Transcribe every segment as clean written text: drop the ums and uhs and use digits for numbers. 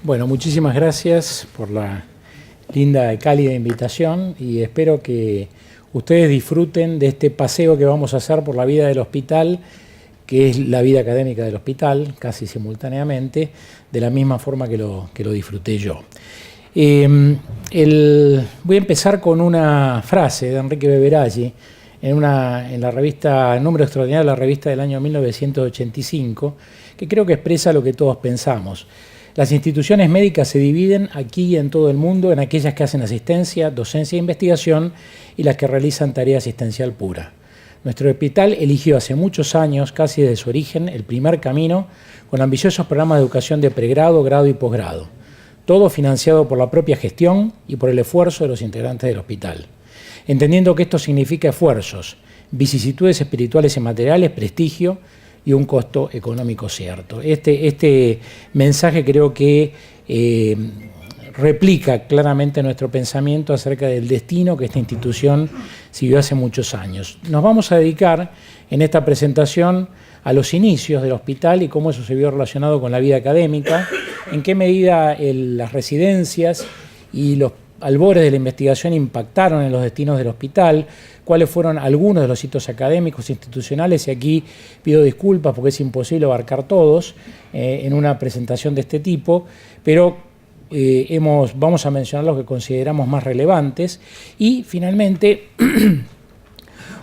Bueno, muchísimas gracias por la linda y cálida invitación y espero que ustedes disfruten de este paseo que vamos a hacer por la vida del hospital, que es la vida académica del hospital, casi simultáneamente, de la misma forma que lo disfruté yo. Voy a empezar con una frase de Enrique Beveraggi en la revista, el número extraordinario de la revista del año 1985, que creo que expresa lo que todos pensamos. Las instituciones médicas se dividen aquí y en todo el mundo en aquellas que hacen asistencia, docencia e investigación y las que realizan tarea asistencial pura. Nuestro hospital eligió hace muchos años, casi desde su origen, el primer camino con ambiciosos programas de educación de pregrado, grado y posgrado. Todo financiado por la propia gestión y por el esfuerzo de los integrantes del hospital. Entendiendo que esto significa esfuerzos, vicisitudes espirituales y materiales, prestigio y un costo económico cierto. Este mensaje creo que replica claramente nuestro pensamiento acerca del destino que esta institución siguió hace muchos años. Nos vamos a dedicar en esta presentación a los inicios del hospital y cómo eso se vio relacionado con la vida académica, en qué medida las residencias y los albores de la investigación impactaron en los destinos del hospital, cuáles fueron algunos de los hitos académicos, institucionales, y aquí pido disculpas porque es imposible abarcar todos en una presentación de este tipo, pero vamos a mencionar los que consideramos más relevantes y finalmente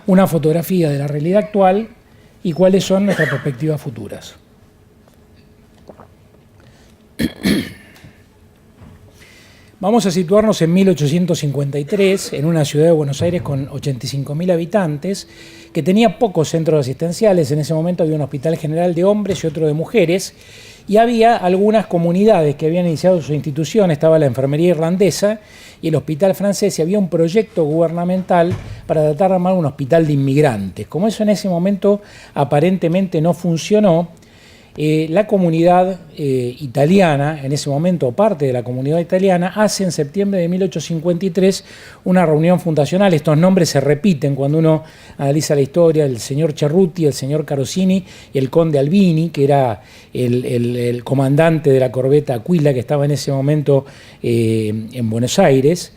una fotografía de la realidad actual y cuáles son nuestras perspectivas futuras. Vamos a situarnos en 1853, en una ciudad de Buenos Aires con 85.000 habitantes, que tenía pocos centros asistenciales. En ese momento había un hospital general de hombres y otro de mujeres, y había algunas comunidades que habían iniciado su institución. Estaba la enfermería irlandesa y el hospital francés, y había un proyecto gubernamental para tratar de armar un hospital de inmigrantes. Como eso en ese momento aparentemente no funcionó, la comunidad italiana, en ese momento parte de la comunidad italiana, hace en septiembre de 1853 una reunión fundacional. Estos nombres se repiten cuando uno analiza la historia: el señor Cerruti, el señor Carosini y el conde Albini, que era el comandante de la corbeta Aquila, que estaba en ese momento en Buenos Aires,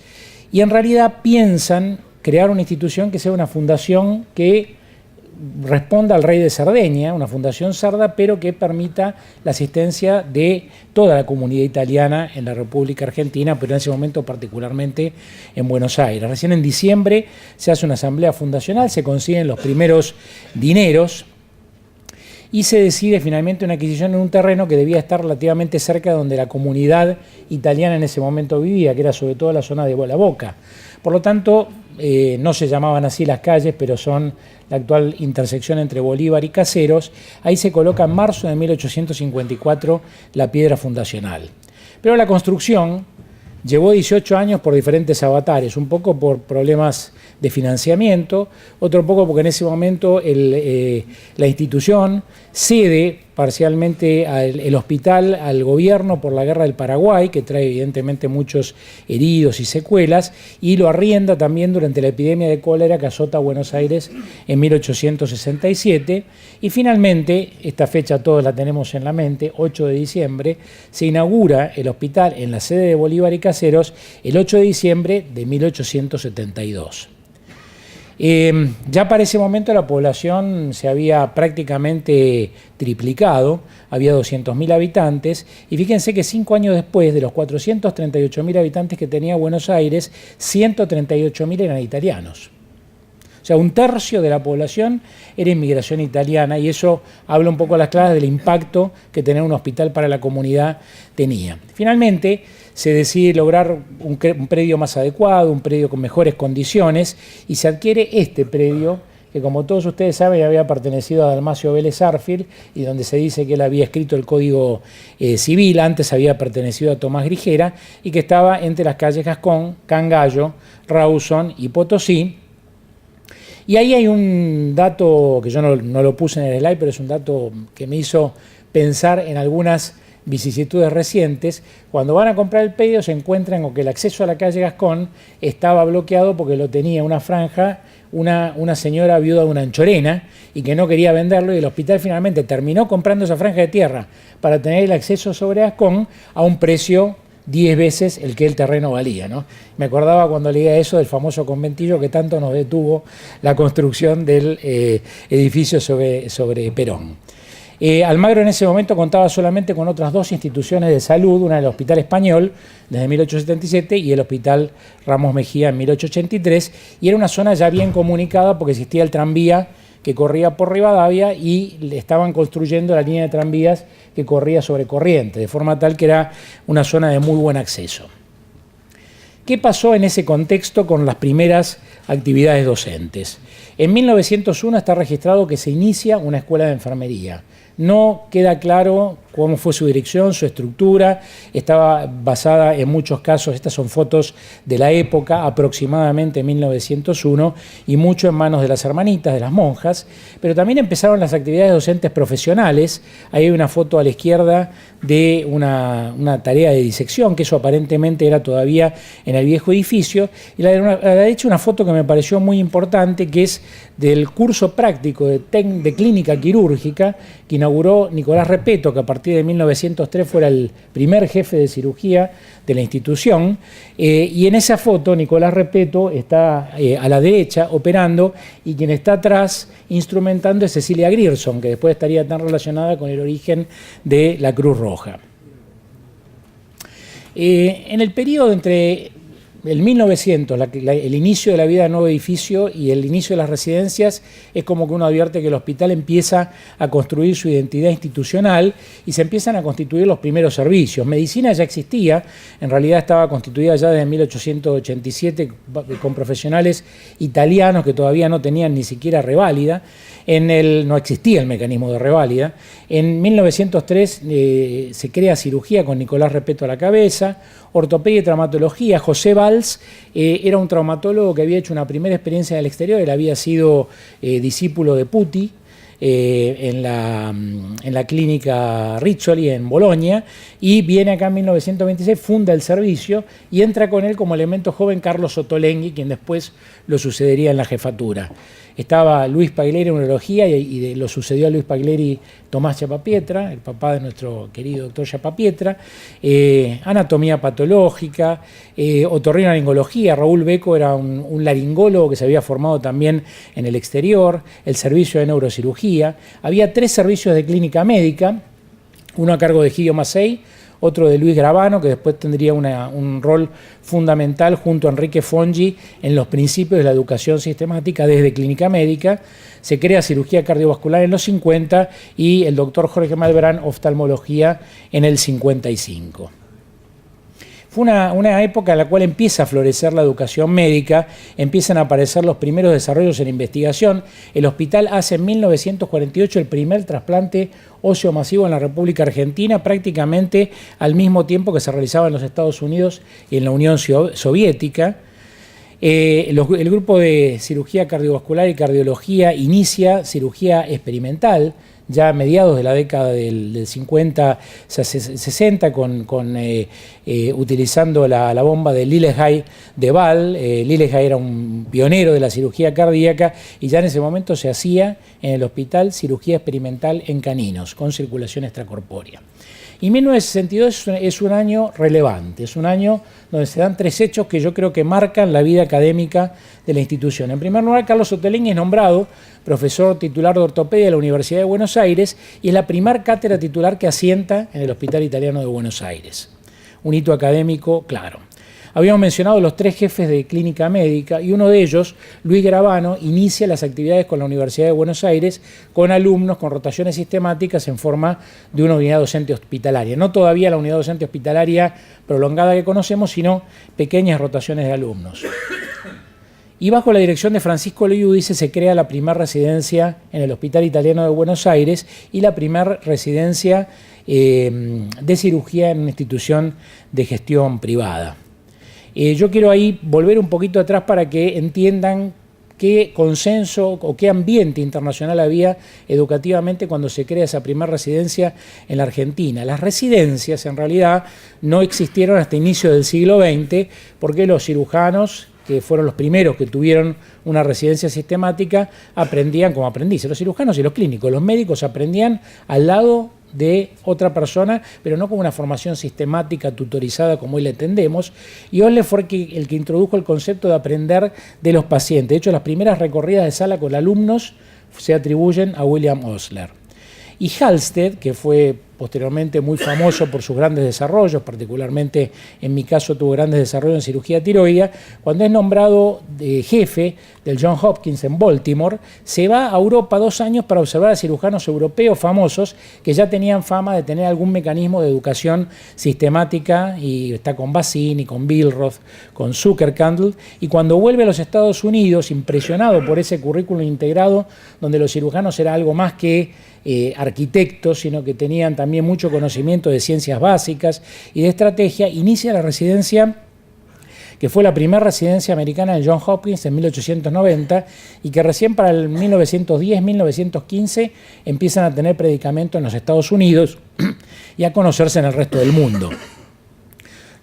y en realidad piensan crear una institución que sea una fundación que responda al rey de Cerdeña, una fundación sarda, pero que permita la asistencia de toda la comunidad italiana en la República Argentina, pero en ese momento particularmente en Buenos Aires. Recién en diciembre se hace una asamblea fundacional, se consiguen los primeros dineros y se decide finalmente una adquisición en un terreno que debía estar relativamente cerca de donde la comunidad italiana en ese momento vivía, que era sobre todo la zona de La Boca. Por lo tanto, no se llamaban así las calles, pero son la actual intersección entre Bolívar y Caseros. Ahí se coloca en marzo de 1854 la piedra fundacional. Pero la construcción llevó 18 años por diferentes avatares, un poco por problemas de financiamiento, otro poco porque en ese momento la institución cede parcialmente el hospital al gobierno por la guerra del Paraguay, que trae evidentemente muchos heridos y secuelas, y lo arrienda también durante la epidemia de cólera que azota a Buenos Aires en 1867, y finalmente, esta fecha todos la tenemos en la mente, 8 de diciembre, se inaugura el hospital en la sede de Bolívar y Caseros el 8 de diciembre de 1872. Ya para ese momento la población se había prácticamente triplicado, había 200.000 habitantes, y fíjense que 5 años después, de los 438.000 habitantes que tenía Buenos Aires, 138.000 eran italianos. O sea, un tercio de la población era inmigración italiana, y eso habla un poco a las claras del impacto que tener un hospital para la comunidad tenía. Finalmente, se decide lograr un predio más adecuado, un predio con mejores condiciones, y se adquiere este predio, que como todos ustedes saben había pertenecido a Dalmacio Vélez Arfield, y donde se dice que él había escrito el Código Civil, antes había pertenecido a Tomás Grigera, y que estaba entre las calles Gascón, Cangallo, Rawson y Potosí. Y ahí hay un dato que yo no lo puse en el slide, pero es un dato que me hizo pensar en algunas vicisitudes recientes. Cuando van a comprar el predio se encuentran con que el acceso a la calle Gascón estaba bloqueado porque lo tenía una franja una señora viuda de una anchorena y que no quería venderlo, y el hospital finalmente terminó comprando esa franja de tierra para tener el acceso sobre Ascón a un precio 10 veces el que el terreno valía, ¿no? Me acordaba cuando leía eso del famoso conventillo que tanto nos detuvo la construcción del edificio sobre Perón. Almagro en ese momento contaba solamente con otras dos instituciones de salud, una el Hospital Español desde 1877 y el Hospital Ramos Mejía en 1883, y era una zona ya bien comunicada porque existía el tranvía que corría por Rivadavia y le estaban construyendo la línea de tranvías que corría sobre Corrientes, de forma tal que era una zona de muy buen acceso. ¿Qué pasó en ese contexto con las primeras actividades docentes? En 1901 está registrado que se inicia una escuela de enfermería. No queda claro cómo fue su dirección, su estructura, estaba basada en muchos casos, estas son fotos de la época, aproximadamente 1901, y mucho en manos de las hermanitas, de las monjas, pero también empezaron las actividades docentes profesionales. Ahí hay una foto a la izquierda de una tarea de disección, que eso aparentemente era todavía en el viejo edificio, y a la derecha una foto que me pareció muy importante, que es del curso práctico de clínica quirúrgica que inauguró Nicolás Repetto, que a partir de 1903 fuera el primer jefe de cirugía de la institución, y en esa foto Nicolás Repetto está a la derecha operando, y quien está atrás instrumentando es Cecilia Grierson, que después estaría tan relacionada con el origen de la Cruz Roja. En el periodo entre el 1900, el inicio de la vida del nuevo edificio y el inicio de las residencias, es como que uno advierte que el hospital empieza a construir su identidad institucional y se empiezan a constituir los primeros servicios. Medicina ya existía, en realidad estaba constituida ya desde 1887 con profesionales italianos que todavía no tenían ni siquiera reválida. No existía el mecanismo de reválida. En 1903 se crea cirugía con Nicolás Repetto a la cabeza, ortopedia y traumatología. José Valls era un traumatólogo que había hecho una primera experiencia en el exterior, él había sido discípulo de Putti en la clínica Riccioli en Bolonia, y viene acá en 1926, funda el servicio y entra con él como elemento joven Carlos Ottolenghi, quien después lo sucedería en la jefatura. Estaba Luis Paglieri en urología y lo sucedió a Luis Paglieri Tomás Chapapietra, el papá de nuestro querido doctor Chapapietra, anatomía patológica, otorrinolaringología. Raúl Beco era un laringólogo que se había formado también en el exterior, el servicio de neurocirugía. Había 3 servicios de clínica médica, uno a cargo de Gidio Massey, otro de Luis Gravano, que después tendría un rol fundamental junto a Enrique Fongi en los principios de la educación sistemática desde clínica médica. Se crea cirugía cardiovascular en los 50 y el doctor Jorge Malbrán, oftalmología, en el 55. Fue una época en la cual empieza a florecer la educación médica, empiezan a aparecer los primeros desarrollos en investigación. El hospital hace en 1948 el primer trasplante óseo masivo en la República Argentina, prácticamente al mismo tiempo que se realizaba en los Estados Unidos y en la Unión Soviética. El grupo de cirugía cardiovascular y cardiología inicia cirugía experimental, ya a mediados de la década del 50-60, utilizando la bomba de Lillehei de Wahl. Lillehei era un pionero de la cirugía cardíaca y ya en ese momento se hacía en el hospital cirugía experimental en caninos, con circulación extracorpórea. Y 1962 es un año relevante, es un año donde se dan 3 hechos que yo creo que marcan la vida académica de la institución. En primer lugar, Carlos Ottolenghi es nombrado profesor titular de ortopedia de la Universidad de Buenos Aires y es la primera cátedra titular que asienta en el Hospital Italiano de Buenos Aires. Un hito académico claro. Habíamos mencionado los 3 jefes de clínica médica y uno de ellos, Luis Gravano, inicia las actividades con la Universidad de Buenos Aires con alumnos, con rotaciones sistemáticas en forma de una unidad docente hospitalaria. No todavía la unidad docente hospitalaria prolongada que conocemos, sino pequeñas rotaciones de alumnos. Y bajo la dirección de Francisco Loiudice se crea la primera residencia en el Hospital Italiano de Buenos Aires y la primera residencia de cirugía en una institución de gestión privada. Yo quiero ahí volver un poquito atrás para que entiendan qué consenso o qué ambiente internacional había educativamente cuando se crea esa primera residencia en la Argentina. Las residencias en realidad no existieron hasta inicio del siglo XX porque los cirujanos que fueron los primeros que tuvieron una residencia sistemática, aprendían como aprendices. Los cirujanos y los clínicos, los médicos aprendían al lado de otra persona, pero no con una formación sistemática, tutorizada como hoy la entendemos. Y Osler fue el que introdujo el concepto de aprender de los pacientes. De hecho, las primeras recorridas de sala con alumnos se atribuyen a William Osler. Y Halsted, que fue posteriormente muy famoso por sus grandes desarrollos, particularmente en mi caso tuvo grandes desarrollos en cirugía tiroidea, cuando es nombrado jefe del Johns Hopkins en Baltimore, se va a Europa 2 años para observar a cirujanos europeos famosos que ya tenían fama de tener algún mecanismo de educación sistemática, y está con Bassini, con Billroth, con Zuckerkandl, y cuando vuelve a los Estados Unidos, impresionado por ese currículum integrado, donde los cirujanos eran algo más que arquitectos, sino que tenían también mucho conocimiento de ciencias básicas y de estrategia, inicia la residencia, que fue la primera residencia americana en Johns Hopkins en 1890, y que recién para el 1910-1915 empiezan a tener predicamento en los Estados Unidos y a conocerse en el resto del mundo.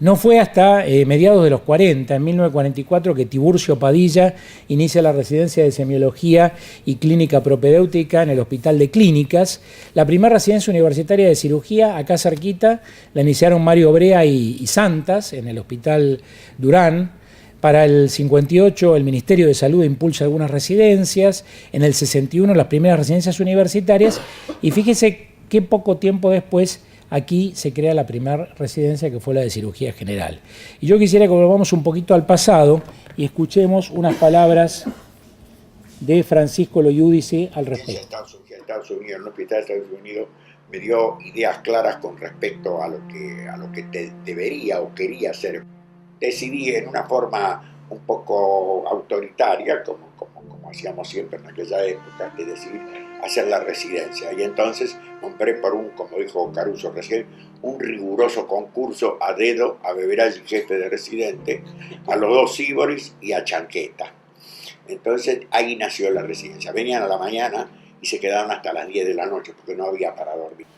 No fue hasta mediados de los 40, en 1944, que Tiburcio Padilla inicia la residencia de semiología y clínica propedéutica en el Hospital de Clínicas. La primera residencia universitaria de cirugía, acá cerquita, la iniciaron Mario Brea y Santas, en el Hospital Durán. Para el 58 el Ministerio de Salud impulsa algunas residencias, en el 61 las primeras residencias universitarias, y fíjese qué poco tiempo después aquí se crea la primera residencia, que fue la de cirugía general. Y yo quisiera que volvamos un poquito al pasado y escuchemos unas palabras de Francisco Loiudice al respecto. Estados Unidos, en el hospital de Estados Unidos, me dio ideas claras con respecto a lo que debería o quería hacer. Decidí en una forma un poco autoritaria, como hacíamos siempre en aquella época, es decir, hacer la residencia. Y entonces nombré por como dijo Caruso recién, un riguroso concurso a dedo a Beveraggi, jefe de residente, a los 2 Síboris y a Chanqueta. Entonces ahí nació la residencia. Venían a la mañana y se quedaban hasta las 10 de la noche porque no había para dormir.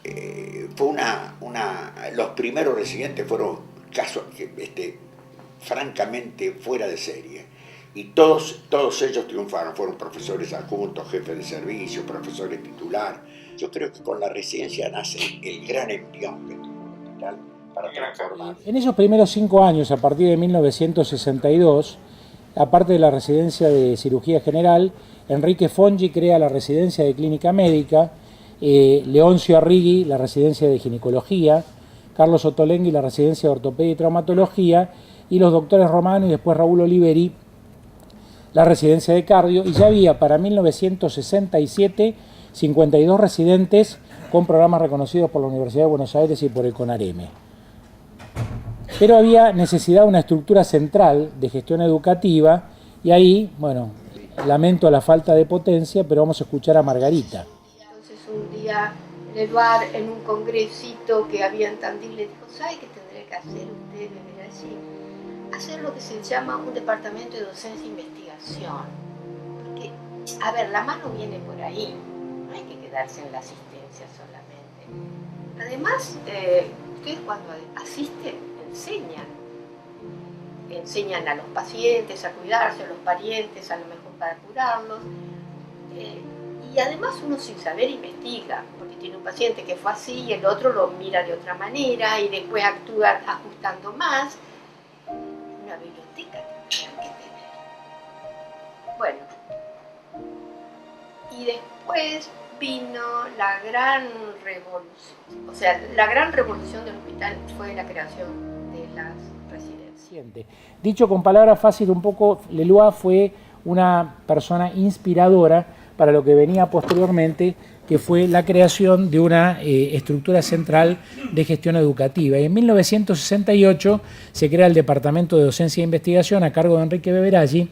Los primeros residentes fueron casos francamente fuera de serie. Y todos ellos triunfaron, fueron profesores adjuntos, jefes de servicio, profesores titular. Yo creo que con la residencia nace el gran embrión que tuvo el hospital para transformar. En esos primeros 5 años, a partir de 1962, aparte de la residencia de cirugía general, Enrique Fongi crea la residencia de clínica médica, Leoncio Arrighi la residencia de ginecología, Carlos Ottolenghi la residencia de ortopedia y traumatología, y los doctores Romano y después Raúl Oliveri la residencia de cardio, y ya había para 1967 52 residentes con programas reconocidos por la Universidad de Buenos Aires y por el CONAREME. Pero había necesidad de una estructura central de gestión educativa, y ahí, bueno, lamento la falta de potencia, pero vamos a escuchar a Margarita. Entonces un día Eduard, en un congresito que había en Tandil, le dijo, ¿sabe qué tendría que hacer usted, Beveraggi? Hacer lo que se llama un departamento de docencia e investigación. Porque, a ver, la mano viene por ahí, no hay que quedarse en la asistencia solamente. Además, ustedes cuando asisten, enseñan a los pacientes a cuidarse, a los parientes a lo mejor para curarlos. Y además uno sin saber investiga, porque tiene un paciente que fue así y el otro lo mira de otra manera y después actúa ajustando más. Una biblioteca tendrían que tener. Bueno, y después vino la gran revolución, o sea, la gran revolución del hospital fue la creación de las residencias. Dicho con palabras fáciles un poco, Leloir fue una persona inspiradora para lo que venía posteriormente, que fue la creación de una estructura central de gestión educativa. Y en 1968 se crea el Departamento de Docencia e Investigación a cargo de Enrique Beveraggi,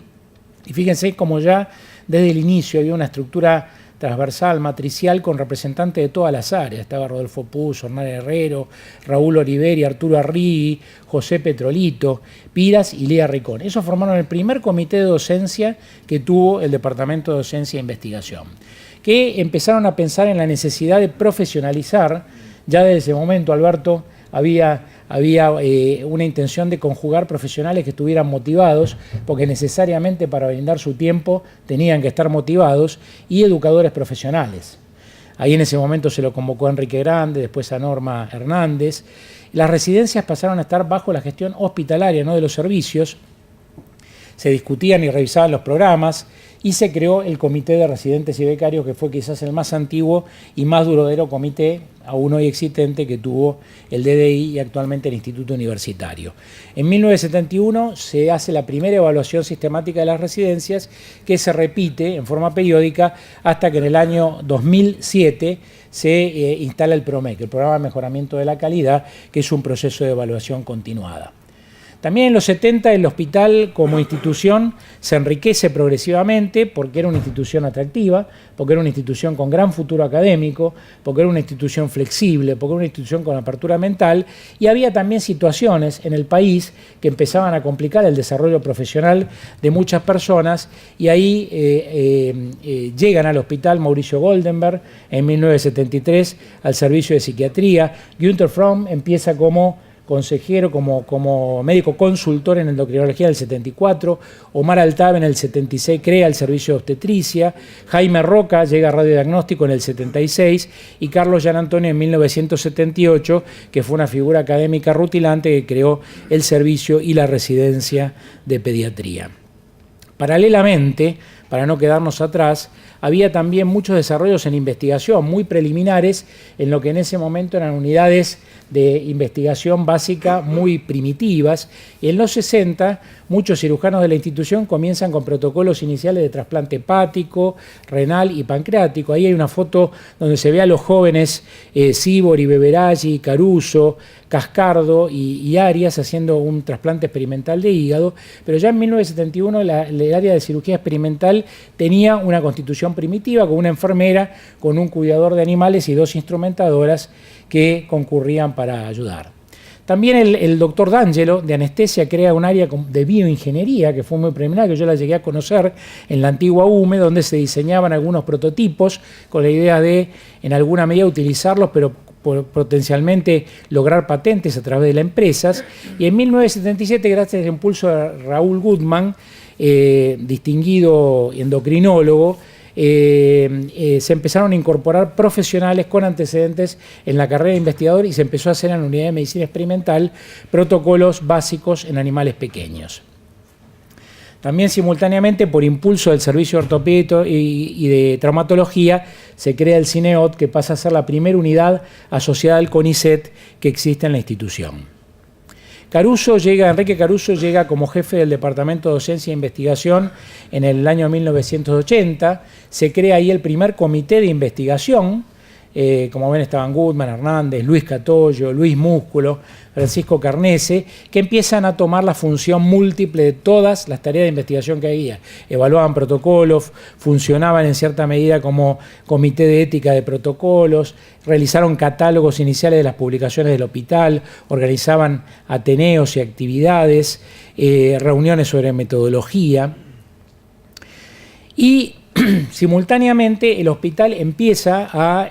y fíjense cómo ya desde el inicio había una estructura transversal, matricial, con representantes de todas las áreas. Estaba Rodolfo Puz, Hernán Herrero, Raúl Oliveri, Arturo Arrighi, José Petrolito, Piras y Lía Ricón. Esos formaron el primer comité de docencia que tuvo el Departamento de Docencia e Investigación, que empezaron a pensar en la necesidad de profesionalizar. Ya desde ese momento, Alberto, había había una intención de conjugar profesionales que estuvieran motivados, porque necesariamente para brindar su tiempo tenían que estar motivados, y educadores profesionales. Ahí en ese momento se lo convocó a Enrique Grande, después a Norma Hernández. Las residencias pasaron a estar bajo la gestión hospitalaria, no de los servicios. Se discutían y revisaban los programas y se creó el Comité de Residentes y Becarios, que fue quizás el más antiguo y más duradero comité, aún hoy existente, que tuvo el DDI y actualmente el Instituto Universitario. En 1971 se hace la primera evaluación sistemática de las residencias, que se repite en forma periódica hasta que en el año 2007 se instala el PROMEC, el Programa de Mejoramiento de la Calidad, que es un proceso de evaluación continuada. También en los 70 el hospital como institución se enriquece progresivamente porque era una institución atractiva, porque era una institución con gran futuro académico, porque era una institución flexible, porque era una institución con apertura mental, y había también situaciones en el país que empezaban a complicar el desarrollo profesional de muchas personas, y ahí llegan al hospital Mauricio Goldenberg en 1973 al servicio de psiquiatría. Günther Fromm empieza como consejero, como médico consultor en endocrinología en el 74, Omar Altave en el 76 crea el servicio de obstetricia, Jaime Roca llega a radiodiagnóstico en el 76 y Carlos Gianantonio en 1978, que fue una figura académica rutilante que creó el servicio y la residencia de pediatría. Paralelamente, para no quedarnos atrás, había también muchos desarrollos en investigación, muy preliminares, en lo que en ese momento eran unidades de investigación básica muy primitivas. Y en los 60, muchos cirujanos de la institución comienzan con protocolos iniciales de trasplante hepático, renal y pancreático. Ahí hay una foto donde se ve a los jóvenes Sibori, Beberaggi, Caruso, Cascardo y Arias haciendo un trasplante experimental de hígado, pero ya en 1971 el área de cirugía experimental tenía una constitución primitiva, con una enfermera, con un cuidador de animales y 2 instrumentadoras que concurrían para ayudar. También el doctor D'Angelo de anestesia crea un área de bioingeniería que fue muy preliminar, que yo la llegué a conocer en la antigua UME, donde se diseñaban algunos prototipos con la idea de en alguna medida utilizarlos, pero potencialmente lograr patentes a través de las empresas. Y en 1977, gracias al impulso de Raúl Goodman, distinguido endocrinólogo, se empezaron a incorporar profesionales con antecedentes en la carrera de investigador y se empezó a hacer en la unidad de medicina experimental protocolos básicos en animales pequeños. También simultáneamente, por impulso del servicio de ortopedia y de traumatología, se crea el CINEOT, que pasa a ser la primera unidad asociada al CONICET que existe en la institución. Enrique Caruso llega como jefe del Departamento de Docencia e Investigación en el año 1980. Se crea ahí el primer comité de investigación. Como ven, estaban Goodman, Hernández, Luis Catollo, Luis Músculo, Francisco Carnese, que empiezan a tomar la función múltiple de todas las tareas de investigación que había. Evaluaban protocolos, funcionaban en cierta medida como comité de ética de protocolos, realizaron catálogos iniciales de las publicaciones del hospital, organizaban ateneos y actividades, reuniones sobre metodología. Y simultáneamente el hospital empieza a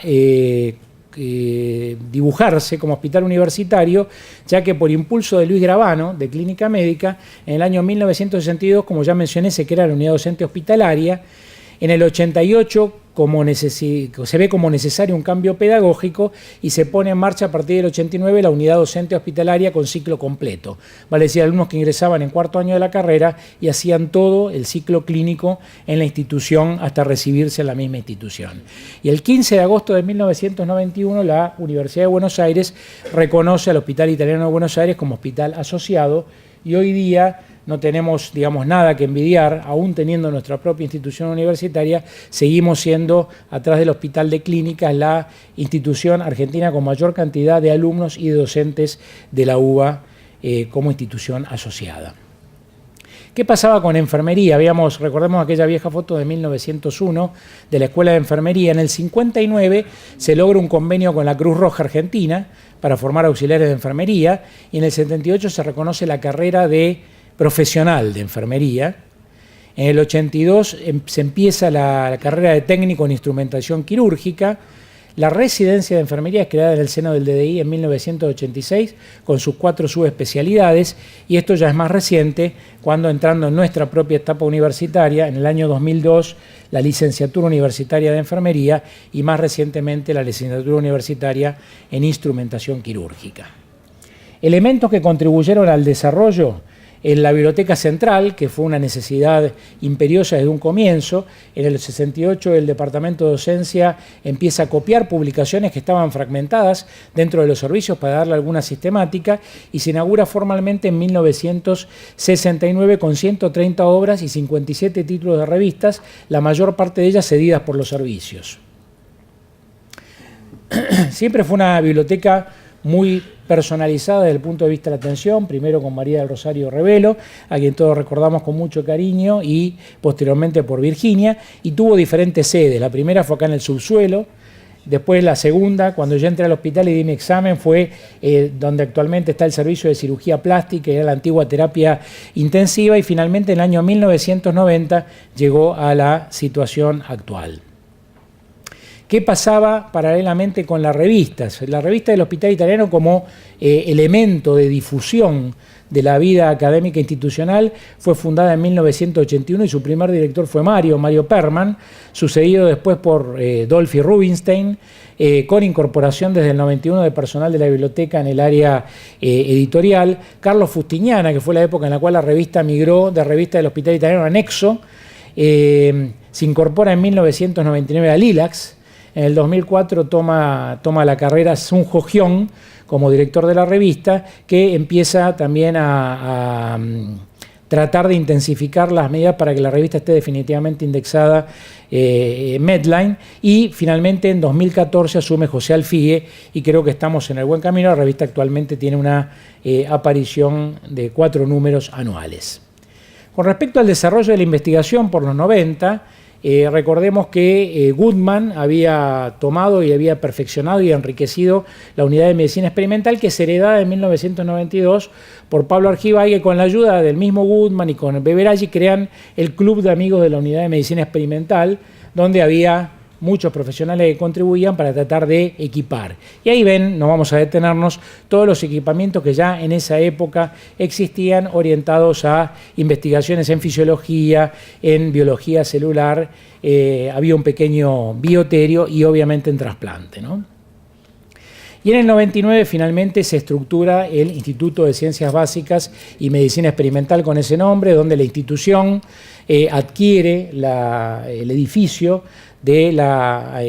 dibujarse como hospital universitario, ya que por impulso de Luis Gravano, de Clínica Médica, en el año 1962, como ya mencioné, se crea la unidad docente hospitalaria. En el 88 se ve como necesario un cambio pedagógico y se pone en marcha a partir del 89 la unidad docente hospitalaria con ciclo completo. Vale decir, alumnos que ingresaban en cuarto año de la carrera y hacían todo el ciclo clínico en la institución hasta recibirse en la misma institución. Y el 15 de agosto de 1991 la Universidad de Buenos Aires reconoce al Hospital Italiano de Buenos Aires como hospital asociado, y hoy día no tenemos, nada que envidiar, aún teniendo nuestra propia institución universitaria, seguimos siendo, atrás del Hospital de Clínicas, la institución argentina con mayor cantidad de alumnos y de docentes de la UBA como institución asociada. ¿Qué pasaba con enfermería? Recordemos aquella vieja foto de 1901 de la Escuela de Enfermería. En el 59 se logra un convenio con la Cruz Roja Argentina para formar auxiliares de enfermería, y en el 78 se reconoce la carrera de profesional de enfermería. En el 82 se empieza la carrera de técnico en instrumentación quirúrgica. La residencia de enfermería es creada en el seno del DDI en 1986 con sus 4 subespecialidades, y esto ya es más reciente, cuando entrando en nuestra propia etapa universitaria, en el año 2002, la licenciatura universitaria de enfermería y más recientemente la licenciatura universitaria en instrumentación quirúrgica. Elementos que contribuyeron al desarrollo en la Biblioteca Central, que fue una necesidad imperiosa desde un comienzo. En el 68 el Departamento de Docencia empieza a copiar publicaciones que estaban fragmentadas dentro de los servicios para darle alguna sistemática, y se inaugura formalmente en 1969 con 130 obras y 57 títulos de revistas, la mayor parte de ellas cedidas por los servicios. Siempre fue una biblioteca muy personalizada desde el punto de vista de la atención, primero con María del Rosario Rebelo, a quien todos recordamos con mucho cariño, y posteriormente por Virginia, y tuvo diferentes sedes. La primera fue acá en el subsuelo, después la segunda, cuando yo entré al hospital y di mi examen, fue donde actualmente está el servicio de cirugía plástica, era la antigua terapia intensiva, y finalmente en el año 1990 llegó a la situación actual. ¿Qué pasaba paralelamente con las revistas? La revista del Hospital Italiano, como elemento de difusión de la vida académica institucional, fue fundada en 1981 y su primer director fue Mario Perman, sucedido después por Dolphy Rubinstein, con incorporación desde el 91 de personal de la biblioteca en el área editorial. Carlos Fustiñana, que fue la época en la cual la revista migró de revista del Hospital Italiano a Nexo, se incorpora en 1999 a Lilacs. En el 2004 toma la carrera Sun Ho Hyun como director de la revista, que empieza también a tratar de intensificar las medidas para que la revista esté definitivamente indexada en Medline, y finalmente en 2014 asume José Alfigue, y creo que estamos en el buen camino. La revista actualmente tiene una aparición de 4 números anuales. Con respecto al desarrollo de la investigación por los 90, recordemos que Goodman había tomado y había perfeccionado y enriquecido la unidad de medicina experimental, que se heredaba en 1992 por Pablo Argibay, que con la ayuda del mismo Goodman y con Beveraggi crean el Club de Amigos de la Unidad de Medicina Experimental, donde había muchos profesionales que contribuían para tratar de equipar. Y ahí ven, no vamos a detenernos, todos los equipamientos que ya en esa época existían, orientados a investigaciones en fisiología, en biología celular, había un pequeño bioterio y obviamente en trasplante, ¿no? Y en el 99 finalmente se estructura el Instituto de Ciencias Básicas y Medicina Experimental con ese nombre, donde la institución adquiere el edificio de la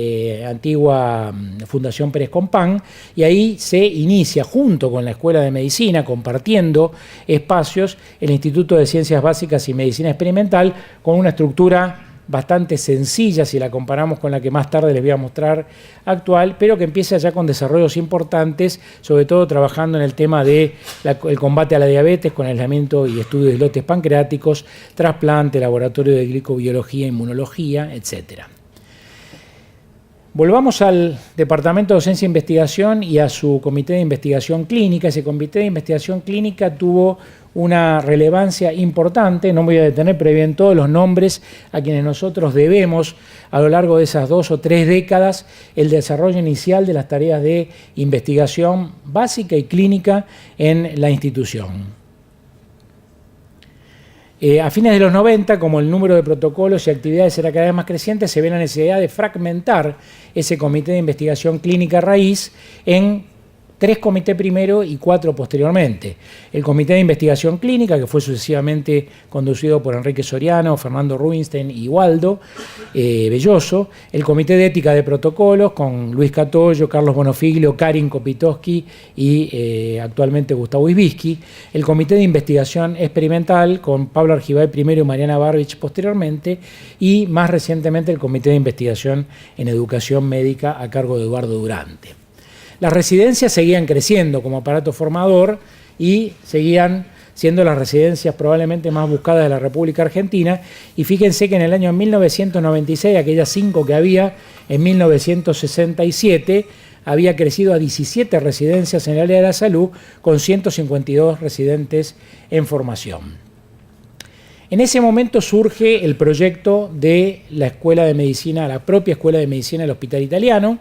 antigua Fundación Pérez Compán, y ahí se inicia, junto con la Escuela de Medicina, compartiendo espacios, el Instituto de Ciencias Básicas y Medicina Experimental, con una estructura bastante sencilla si la comparamos con la que más tarde les voy a mostrar actual, pero que empieza ya con desarrollos importantes, sobre todo trabajando en el tema del combate a la diabetes, con aislamiento y estudio de islotes pancreáticos, trasplante, laboratorio de glicobiología, inmunología, etcétera. Volvamos al Departamento de Docencia e Investigación y a su Comité de Investigación Clínica. Ese Comité de Investigación Clínica tuvo una relevancia importante, no me voy a detener, pero bien todos los nombres a quienes nosotros debemos a lo largo de esas 2 o 3 décadas el desarrollo inicial de las tareas de investigación básica y clínica en la institución. A fines de los 90, como el número de protocolos y actividades era cada vez más creciente, se ve la necesidad de fragmentar ese Comité de Investigación Clínica raíz en 3 comités primero y 4 posteriormente. El Comité de Investigación Clínica, que fue sucesivamente conducido por Enrique Soriano, Fernando Rubinstein y Waldo Belloso. El Comité de Ética de Protocolos, con Luis Catoyo, Carlos Bonofiglio, Karin Kopitowski y actualmente Gustavo Ibisky. El Comité de Investigación Experimental, con Pablo Argibay primero y Mariana Barbich posteriormente. Y más recientemente el Comité de Investigación en Educación Médica, a cargo de Eduardo Durante. Las residencias seguían creciendo como aparato formador y seguían siendo las residencias probablemente más buscadas de la República Argentina. Y fíjense que en el año 1996, aquellas 5 que había en 1967, había crecido a 17 residencias en el área de la salud, con 152 residentes en formación. En ese momento surge el proyecto de la Escuela de Medicina, la propia Escuela de Medicina del Hospital Italiano,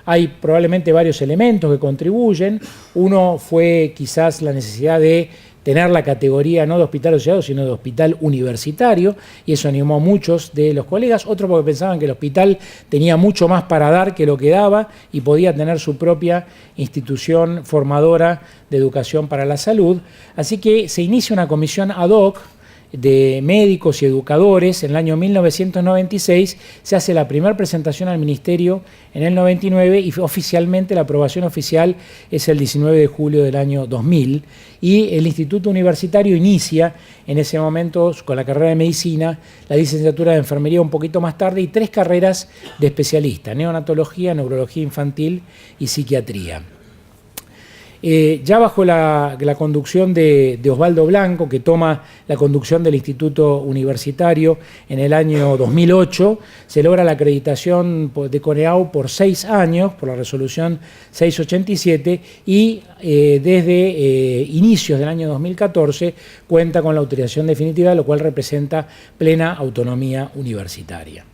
Hay probablemente varios elementos que contribuyen. Uno fue quizás la necesidad de tener la categoría no de hospital asociado, sino de hospital universitario, y eso animó a muchos de los colegas. Otro porque pensaban que el hospital tenía mucho más para dar que lo que daba y podía tener su propia institución formadora de educación para la salud. Así que se inicia una comisión ad hoc de médicos y educadores. En el año 1996 se hace la primera presentación al Ministerio en el 99 y oficialmente la aprobación oficial es el 19 de julio del año 2000 y el Instituto Universitario inicia en ese momento con la carrera de Medicina, la licenciatura de Enfermería un poquito más tarde y 3 carreras de especialista: neonatología, neurología infantil y psiquiatría. Ya bajo la conducción de Osvaldo Blanco, que toma la conducción del Instituto Universitario en el año 2008, se logra la acreditación de CONEAU por 6 años, por la resolución 687, y desde inicios del año 2014 cuenta con la autorización definitiva, lo cual representa plena autonomía universitaria.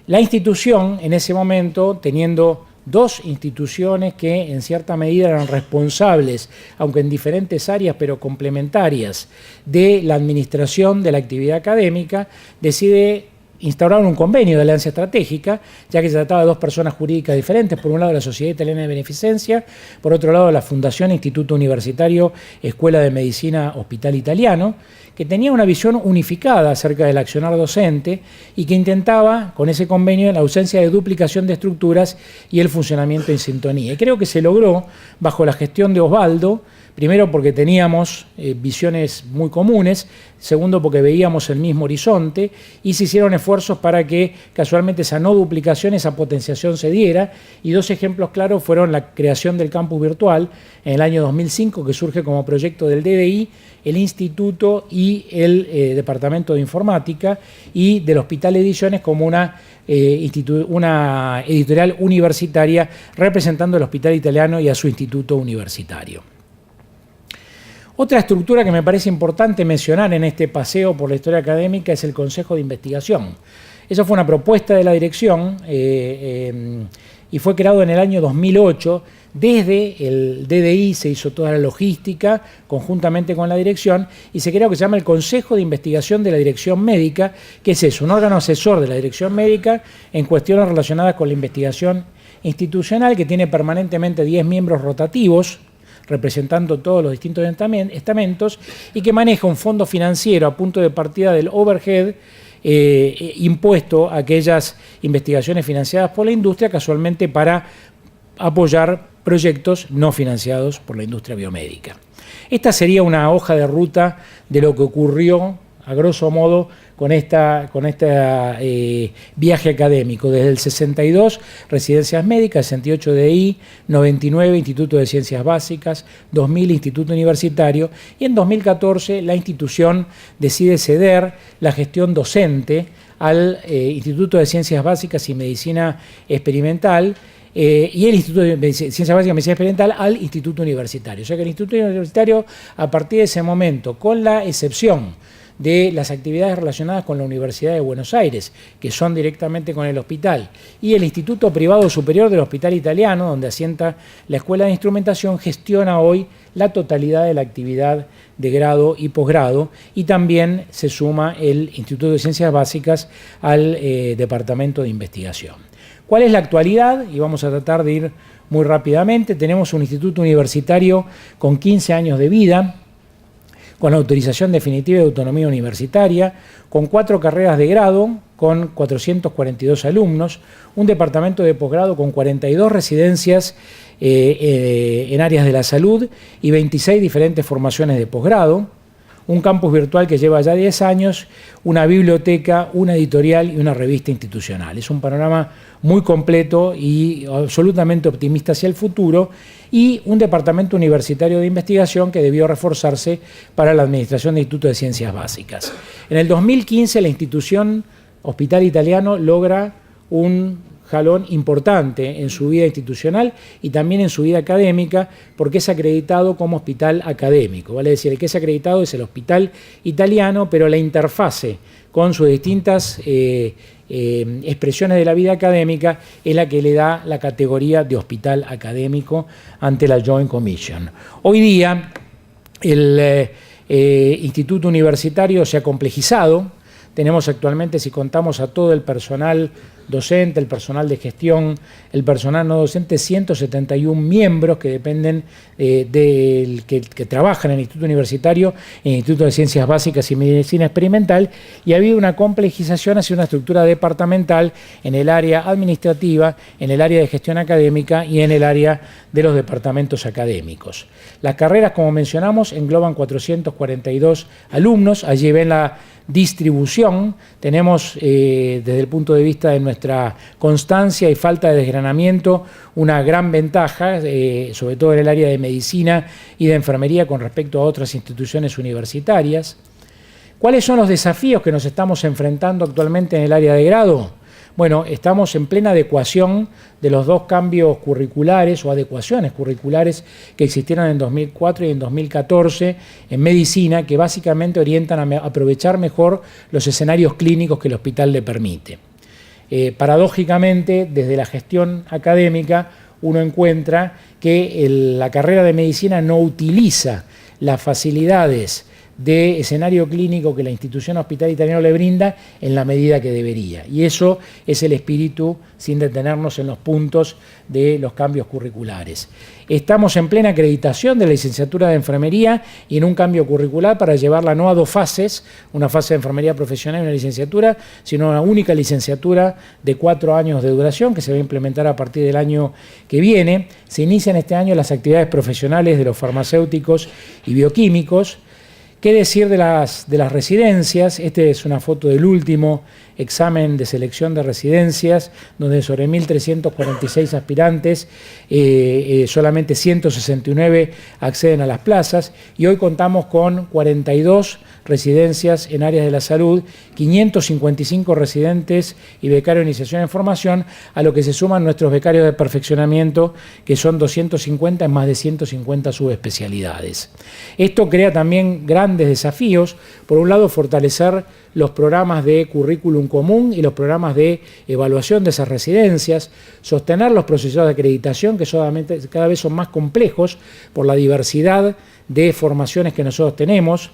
La institución, en ese momento, teniendo 2 instituciones que en cierta medida eran responsables, aunque en diferentes áreas pero complementarias, de la administración de la actividad académica, decide instaurar un convenio de alianza estratégica, ya que se trataba de 2 personas jurídicas diferentes: por un lado la Sociedad Italiana de Beneficencia, por otro lado la Fundación Instituto Universitario Escuela de Medicina Hospital Italiano, que tenía una visión unificada acerca del accionar docente y que intentaba, con ese convenio, la ausencia de duplicación de estructuras y el funcionamiento en sintonía. Y creo que se logró bajo la gestión de Osvaldo, primero porque teníamos visiones muy comunes, segundo porque veíamos el mismo horizonte y se hicieron esfuerzos para que casualmente esa no duplicación, esa potenciación se diera, y 2 ejemplos claros fueron la creación del campus virtual en el año 2005, que surge como proyecto del DDI, el Instituto y el Departamento de Informática, y del Hospital Ediciones como una editorial universitaria representando al Hospital Italiano y a su instituto universitario. Otra estructura que me parece importante mencionar en este paseo por la historia académica es el Consejo de Investigación. Esa fue una propuesta de la dirección y fue creado en el año 2008. Desde el DDI se hizo toda la logística conjuntamente con la dirección y se creó lo que se llama el Consejo de Investigación de la Dirección Médica, que es eso, un órgano asesor de la Dirección Médica en cuestiones relacionadas con la investigación institucional, que tiene permanentemente 10 miembros rotativos, representando todos los distintos estamentos, y que maneja un fondo financiero a punto de partida del overhead impuesto a aquellas investigaciones financiadas por la industria, casualmente para apoyar proyectos no financiados por la industria biomédica. Esta sería una hoja de ruta de lo que ocurrió, a grosso modo, con este viaje académico. Desde el 62, residencias médicas, 68 DI, 99 Instituto de Ciencias Básicas, 2000 Instituto Universitario, y en 2014 la institución decide ceder la gestión docente al Instituto de Ciencias Básicas y Medicina Experimental, y el Instituto de Ciencias Básicas y Medicina Experimental al Instituto Universitario. O sea que el Instituto Universitario, a partir de ese momento, con la excepción de las actividades relacionadas con la Universidad de Buenos Aires, que son directamente con el hospital, y el Instituto Privado Superior del Hospital Italiano, donde asienta la Escuela de Instrumentación, gestiona hoy la totalidad de la actividad de grado y posgrado, y también se suma el Instituto de Ciencias Básicas al Departamento de Investigación. ¿Cuál es la actualidad? Y vamos a tratar de ir muy rápidamente. Tenemos un instituto universitario con 15 años de vida, con autorización definitiva de autonomía universitaria, con 4 carreras de grado, con 442 alumnos, un departamento de posgrado con 42 residencias en áreas de la salud y 26 diferentes formaciones de posgrado, un campus virtual que lleva ya 10 años, una biblioteca, una editorial y una revista institucional. Es un panorama muy completo y absolutamente optimista hacia el futuro, y un departamento universitario de investigación que debió reforzarse para la administración del Instituto de Ciencias Básicas. En el 2015 la institución Hospital Italiano logra un jalón importante en su vida institucional y también en su vida académica, porque es acreditado como hospital académico. Vale decir, el que es acreditado es el hospital italiano, pero la interfase con sus distintas expresiones de la vida académica es la que le da la categoría de hospital académico ante la Joint Commission. Hoy día el instituto universitario se ha complejizado. Tenemos actualmente, si contamos a todo el personal docente, el personal de gestión, el personal no docente, 171 miembros que dependen que trabajan en el Instituto Universitario, en el Instituto de Ciencias Básicas y Medicina Experimental, y ha habido una complejización hacia una estructura departamental en el área administrativa, en el área de gestión académica y en el área de los departamentos académicos. Las carreras, como mencionamos, engloban 442 alumnos. Allí ven la distribución. Tenemos, desde el punto de vista de nuestra constancia y falta de desgranamiento, una gran ventaja, sobre todo en el área de medicina y de enfermería con respecto a otras instituciones universitarias. ¿Cuáles son los desafíos que nos estamos enfrentando actualmente en el área de grado? Bueno, estamos en plena adecuación de los dos cambios curriculares o adecuaciones curriculares que existieron en 2004 y en 2014 en medicina, que básicamente orientan a aprovechar mejor los escenarios clínicos que el hospital le permite. Paradójicamente, desde la gestión académica, uno encuentra que la carrera de medicina no utiliza las facilidades de escenario clínico que la institución hospital italiano le brinda en la medida que debería. Y eso es el espíritu, sin detenernos en los puntos de los cambios curriculares. Estamos en plena acreditación de la licenciatura de enfermería y en un cambio curricular para llevarla no a dos fases, una fase de enfermería profesional y una licenciatura, sino a una única licenciatura de 4 años de duración que se va a implementar a partir del año que viene. Se inician este año las actividades profesionales de los farmacéuticos y bioquímicos. ¿Qué decir de las residencias? Esta es una foto del último examen de selección de residencias, donde sobre 1.346 aspirantes, solamente 169 acceden a las plazas, y hoy contamos con 42 residencias en áreas de la salud, 555 residentes y becarios de iniciación en formación, a lo que se suman nuestros becarios de perfeccionamiento, que son 250 en más de 150 subespecialidades. Esto crea también grandes desafíos. Por un lado, fortalecer los programas de currículum común y los programas de evaluación de esas residencias, sostener los procesos de acreditación, que solamente cada vez son más complejos por la diversidad de formaciones que nosotros tenemos,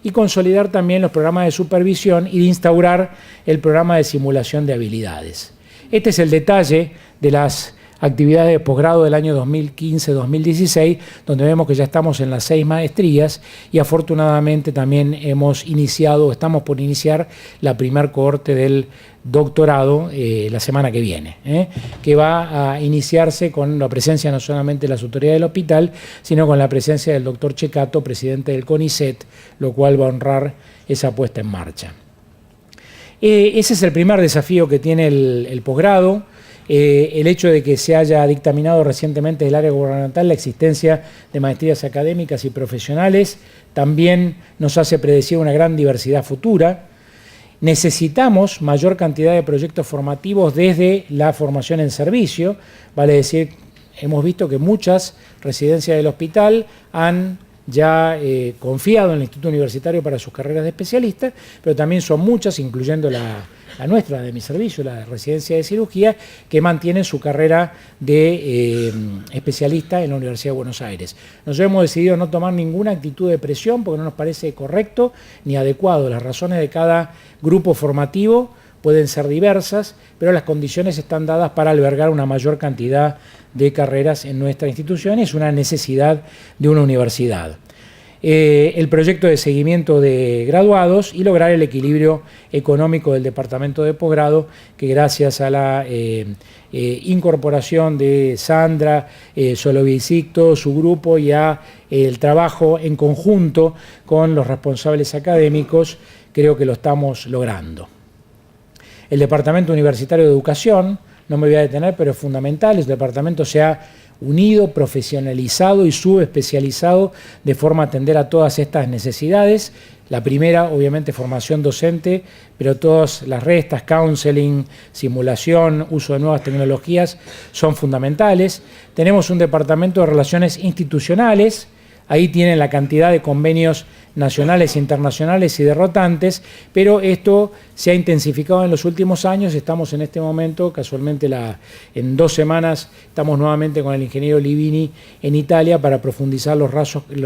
y consolidar también los programas de supervisión y de instaurar el programa de simulación de habilidades. Este es el detalle de las actividades de posgrado del año 2015-2016, donde vemos que ya estamos en las 6 maestrías y afortunadamente también estamos por iniciar la primer cohorte del doctorado la semana que viene, que va a iniciarse con la presencia no solamente de las autoridades del hospital, sino con la presencia del doctor Checato, presidente del CONICET, lo cual va a honrar esa puesta en marcha. Ese es el primer desafío que tiene el posgrado. El hecho de que se haya dictaminado recientemente del área gubernamental la existencia de maestrías académicas y profesionales también nos hace predecir una gran diversidad futura. Necesitamos mayor cantidad de proyectos formativos desde la formación en servicio, vale decir, hemos visto que muchas residencias del hospital han ya confiado en el Instituto Universitario para sus carreras de especialistas, pero también son muchas, incluyendo la nuestra, de mi servicio, la residencia de cirugía, que mantienen su carrera de especialista en la Universidad de Buenos Aires. Nosotros hemos decidido no tomar ninguna actitud de presión porque no nos parece correcto ni adecuado. Las razones de cada grupo formativo pueden ser diversas, pero las condiciones están dadas para albergar una mayor cantidad de carreras en nuestra institución y es una necesidad de una universidad. El proyecto de seguimiento de graduados y lograr el equilibrio económico del departamento de posgrado, que gracias a la incorporación de Sandra Solovicicto, su grupo, y a el trabajo en conjunto con los responsables académicos, creo que lo estamos logrando. El Departamento Universitario de Educación no me voy a detener, pero es fundamental. El departamento se ha unido, profesionalizado y subespecializado de forma a atender a todas estas necesidades. La primera, obviamente, formación docente, pero todas las restas, counseling, simulación, uso de nuevas tecnologías, son fundamentales. Tenemos un departamento de relaciones institucionales. Ahí tienen la cantidad de convenios nacionales, internacionales y de rotantes, pero esto se ha intensificado en los últimos años. Estamos en este momento, casualmente en 2 semanas, estamos nuevamente con el ingeniero Livini en Italia para profundizar los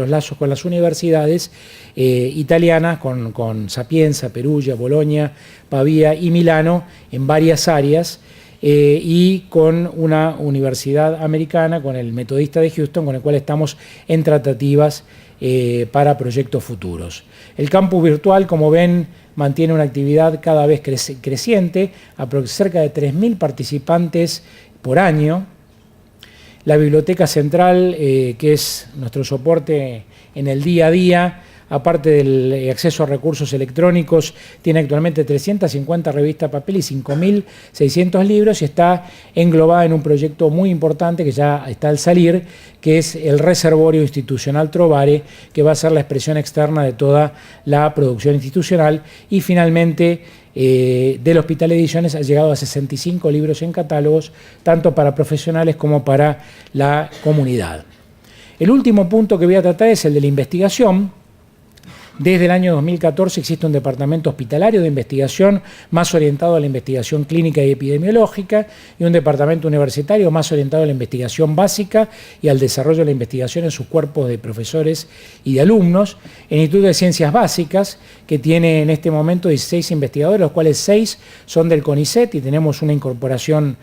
lazos con las universidades italianas, con Sapienza, Perugia, Bologna, Pavía y Milano, en varias áreas. Y con una universidad americana, con el Metodista de Houston, con el cual estamos en tratativas para proyectos futuros. El campus virtual, como ven, mantiene una actividad cada vez creciente, cerca de 3.000 participantes por año. La biblioteca central, que es nuestro soporte en el día a día, aparte del acceso a recursos electrónicos, tiene actualmente 350 revistas papel y 5.600 libros, y está englobada en un proyecto muy importante que ya está al salir, que es el Reservorio Institucional Trovare, que va a ser la expresión externa de toda la producción institucional. Y finalmente, del Hospital Ediciones ha llegado a 65 libros en catálogos, tanto para profesionales como para la comunidad. El último punto que voy a tratar es el de la investigación. Desde el año 2014 existe un departamento hospitalario de investigación más orientado a la investigación clínica y epidemiológica, y un departamento universitario más orientado a la investigación básica y al desarrollo de la investigación en sus cuerpos de profesores y de alumnos. El Instituto de Ciencias Básicas, que tiene en este momento 16 investigadores, los cuales 6 son del CONICET, y tenemos una incorporación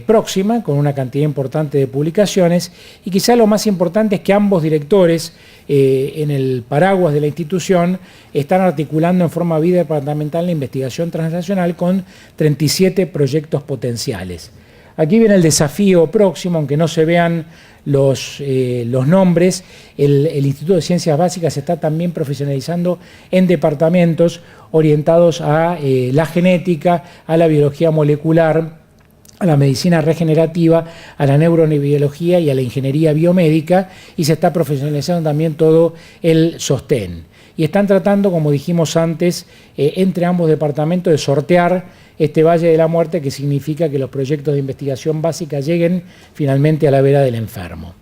próxima con una cantidad importante de publicaciones. Y quizá lo más importante es que ambos directores, en el paraguas de la institución, están articulando en forma bidepartamental la investigación transnacional con 37 proyectos potenciales. Aquí viene el desafío próximo, aunque no se vean los nombres. El Instituto de Ciencias Básicas se está también profesionalizando en departamentos orientados a la genética, a la biología molecular, a la medicina regenerativa, a la neurobiología y a la ingeniería biomédica, y se está profesionalizando también todo el sostén. Y están tratando, como dijimos antes, entre ambos departamentos de sortear este valle de la muerte, que significa que los proyectos de investigación básica lleguen finalmente a la vera del enfermo.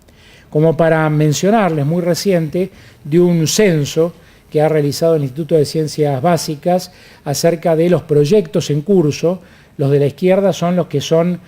Como para mencionarles, muy reciente, de un censo que ha realizado el Instituto de Ciencias Básicas acerca de los proyectos en curso. Los de la izquierda son los que son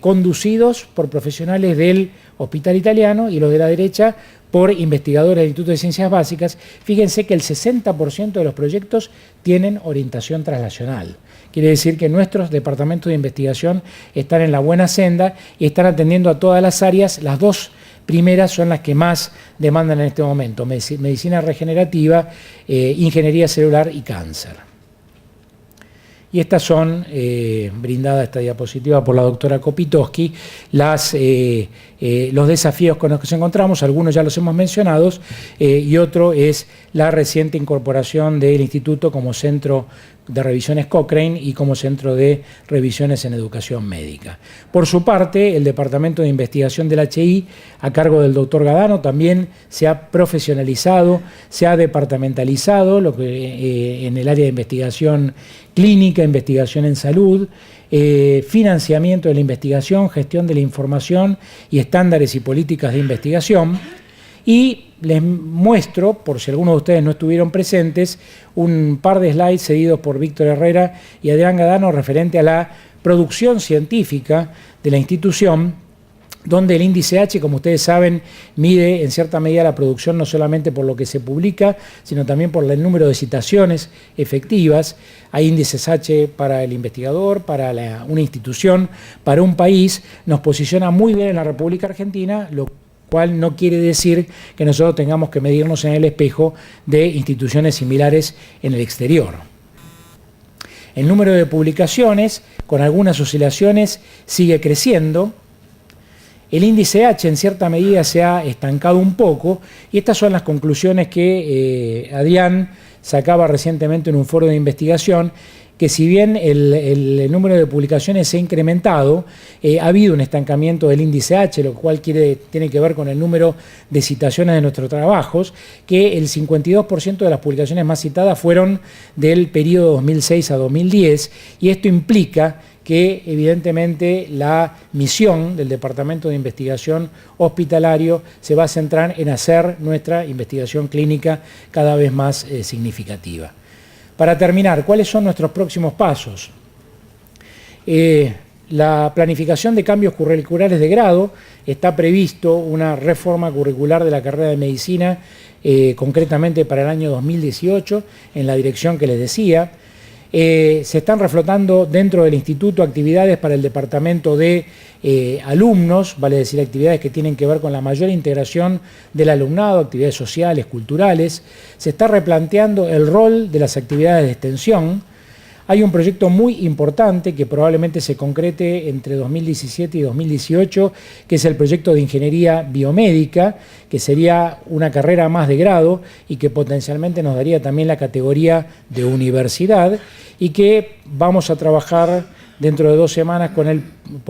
conducidos por profesionales del Hospital Italiano, y los de la derecha por investigadores del Instituto de Ciencias Básicas. Fíjense que el 60% de los proyectos tienen orientación translacional. Quiere decir que nuestros departamentos de investigación están en la buena senda y están atendiendo a todas las áreas. Las 2 primeras son las que más demandan en este momento: medicina regenerativa, ingeniería celular y cáncer. Y estas son, brindada esta diapositiva por la doctora Kopitoski, los desafíos con los que nos encontramos. Algunos ya los hemos mencionado, y otro es la reciente incorporación del Instituto como centro de revisiones Cochrane y como centro de revisiones en educación médica. Por su parte, el Departamento de Investigación del HI, a cargo del doctor Gadano, también se ha profesionalizado, se ha departamentalizado en el área de investigación clínica, investigación en salud, financiamiento de la investigación, gestión de la información y estándares y políticas de investigación. Y les muestro, por si algunos de ustedes no estuvieron presentes, un par de slides cedidos por Víctor Herrera y Adrián Gadano referente a la producción científica de la institución, donde el índice H, como ustedes saben, mide en cierta medida la producción no solamente por lo que se publica, sino también por el número de citaciones efectivas. Hay índices H para el investigador, para una institución, para un país. Nos posiciona muy bien en la República Argentina, lo cual no quiere decir que nosotros tengamos que medirnos en el espejo de instituciones similares en el exterior. El número de publicaciones, con algunas oscilaciones, sigue creciendo. El índice H en cierta medida se ha estancado un poco, y estas son las conclusiones que Adrián sacaba recientemente en un foro de investigación, que si bien el número de publicaciones se ha incrementado, ha habido un estancamiento del índice H, lo cual tiene que ver con el número de citaciones de nuestros trabajos, que el 52% de las publicaciones más citadas fueron del periodo 2006 a 2010, y esto implica que evidentemente la misión del Departamento de Investigación Hospitalario se va a centrar en hacer nuestra investigación clínica cada vez más significativa. Para terminar, ¿cuáles son nuestros próximos pasos? La planificación de cambios curriculares de grado, está previsto una reforma curricular de la carrera de medicina, concretamente para el año 2018, en la dirección que les decía. Se están reflotando dentro del instituto actividades para el departamento de alumnos, vale decir actividades que tienen que ver con la mayor integración del alumnado, actividades sociales, culturales. Se está replanteando el rol de las actividades de extensión. Hay un proyecto muy importante que probablemente se concrete entre 2017 y 2018, que es el proyecto de ingeniería biomédica, que sería una carrera más de grado y que potencialmente nos daría también la categoría de universidad, y que vamos a trabajar dentro de 2 semanas con el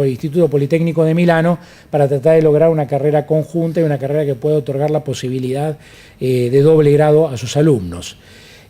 Instituto Politécnico de Milano para tratar de lograr una carrera conjunta y una carrera que pueda otorgar la posibilidad de doble grado a sus alumnos.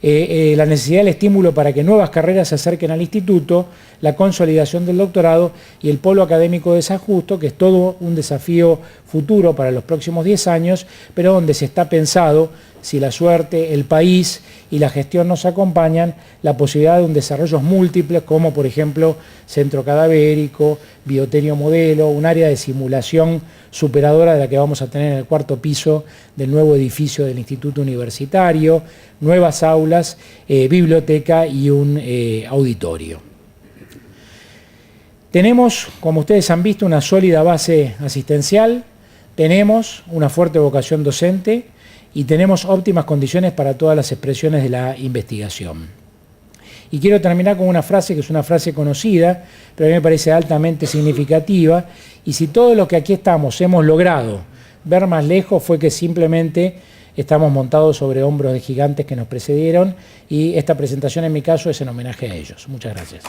La necesidad del estímulo para que nuevas carreras se acerquen al instituto, la consolidación del doctorado y el polo académico de San Justo, que es todo un desafío futuro para los próximos 10 años, pero donde se está pensado, si la suerte, el país y la gestión nos acompañan, la posibilidad de un desarrollo múltiples, como por ejemplo centro cadavérico, bioterio modelo, un área de simulación superadora de la que vamos a tener en el 4º piso del nuevo edificio del Instituto Universitario, nuevas aulas, biblioteca y un auditorio. Tenemos, como ustedes han visto, una sólida base asistencial, tenemos una fuerte vocación docente y tenemos óptimas condiciones para todas las expresiones de la investigación. Y quiero terminar con una frase que es una frase conocida, pero a mí me parece altamente significativa, y si todo lo que aquí estamos hemos logrado ver más lejos fue que simplemente estamos montados sobre hombros de gigantes que nos precedieron, y esta presentación en mi caso es en homenaje a ellos. Muchas gracias.